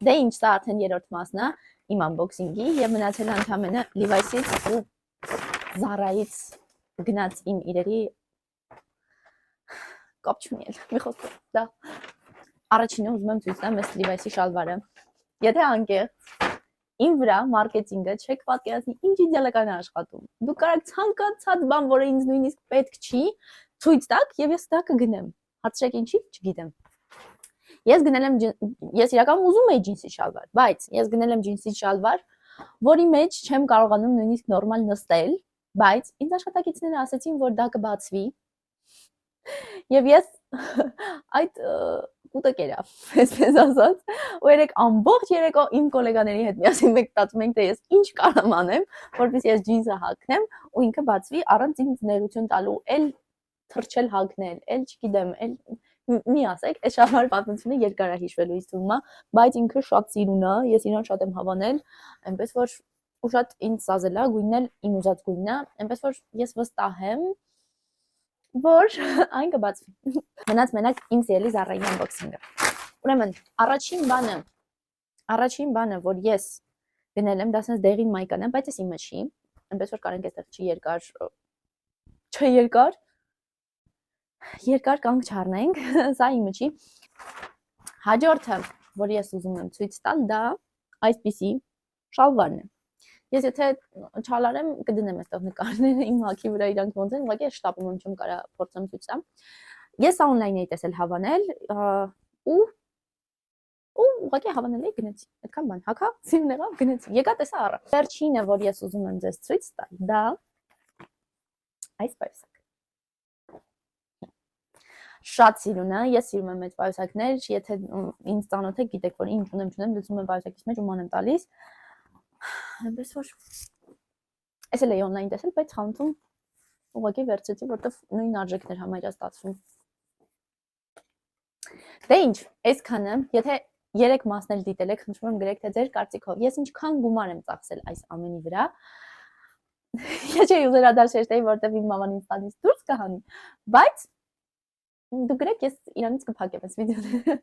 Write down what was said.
Դե ինչ, սա արդեն երրորդ մասն է իմ unboxing-ի եւ մնացել ընդամենը Levi's-ից ու Zara-ից գնաց իմ իրերի կապ չունի էլ, մի խոսքով, դա առաջինը ուզում եմ ցույց տամ այս Levi's-ի շալվարը։ Եթե անկեղծ իմ վրա մարքեթինգը չեք պատկերացնի ինչ իդեալական է աշխատում։ Դուք կարաք ցանկացած բան, որը ինձ նույնիսկ պետք չի, ցույց տաք եւ ես դա կգնեմ։ Հարցրեք ինչի, չգիտեմ։ Ես իրականում ուզում եի ջինսի շալվար, բայց ես գնել եմ ջինսի շալվար, որի մեջ չեմ կարողանում նույնիսկ նորմալ նստել, բայց ինձ աշխատակիցները ասացին, որ դա կբացվի։ Եվ ես այդ կուտը կերա, այսպես ասած, ու երեք ամբողջ երեկո իմ գոլեգաների հետ միասին մենք տածում ենք, թե ես ինչ կարող անեմ, որպեսզի ես ջինսը հագնեմ ու ինքը բացվի առանց ինձ ներություն տալու, էլ թրջել հագնել, էլ չգիտեմ, էլ մի ասեք, այս շալվարի պատմությունը երկար է հիշվելու ինձ թվում է, բայց ինքը շատ սիրուն է, ես իրան շատ եմ հավանել, այնպես որ ու շատ ինձ սազել է, գույնն էլ իմ ուզած գույնն է, այնպես որ ես վստահ եմ, որ այն կբացվի։ Մնաց մենակ իմ սիրելի Zara-ի unboxing-ը։ Ուրեմն, առաջին բանը, որ ես գնել եմ, դա sense դեղին մայկան է, բայց ես իմը չի, այնպես որ կարենք այստեղ երկար կանգ չառնենք, սա իմը չի։ Հաջորդը, որ ես ուզում եմ ցույց տալ, դա այսպիսի շալվարն է։ Ես եթե չալարեմ, կդնեմ այստեղ նկարները իմ հագի վրա իրանք ոնց են, ուղղակի շտապում եմ չեմ կարա փորձեմ ցույց տամ։ Ես on-line էի տեսել հավանել ու ուղղակի հավանել էի գնեցի։ Այդքան բան, հակա, սիրուն եղավ, գնեցի։ Եկա տեսա առա։ Վերջինը, որ ես ուզում եմ ձեզ ցույց տալ, դա այս պայուսակը։ Շատ սիրուն է, ես սիրում եմ այդ պայուսակներ, եթե ինձ ծանոթ եք, գիտեք, որ ինչ ունեմ, լցում եմ պայուսակից մեջ ու ման եմ տալիս։ Այնպես որ ես էլ էի on-line տեսել, բայց խանութում ուղղակի վերցրեցի, որտեվ նույն արժեքներ համարյա ստացվում։ Դե ինչ, այսքանը, եթե 3 մասն էլ դիտել եք, խնդրում եմ գրեք, թե ձեր կարծիքով ես ինչքան գումար եմ ծախսել այս ամենի վրա։ Ես չէի ուզել դարձ շեշտեի, որտեվ իմ մաման ինձ տալիս դուրս կհանի, բայց դու գրեք, ես իրանից կփակեմ այս վիդեոները։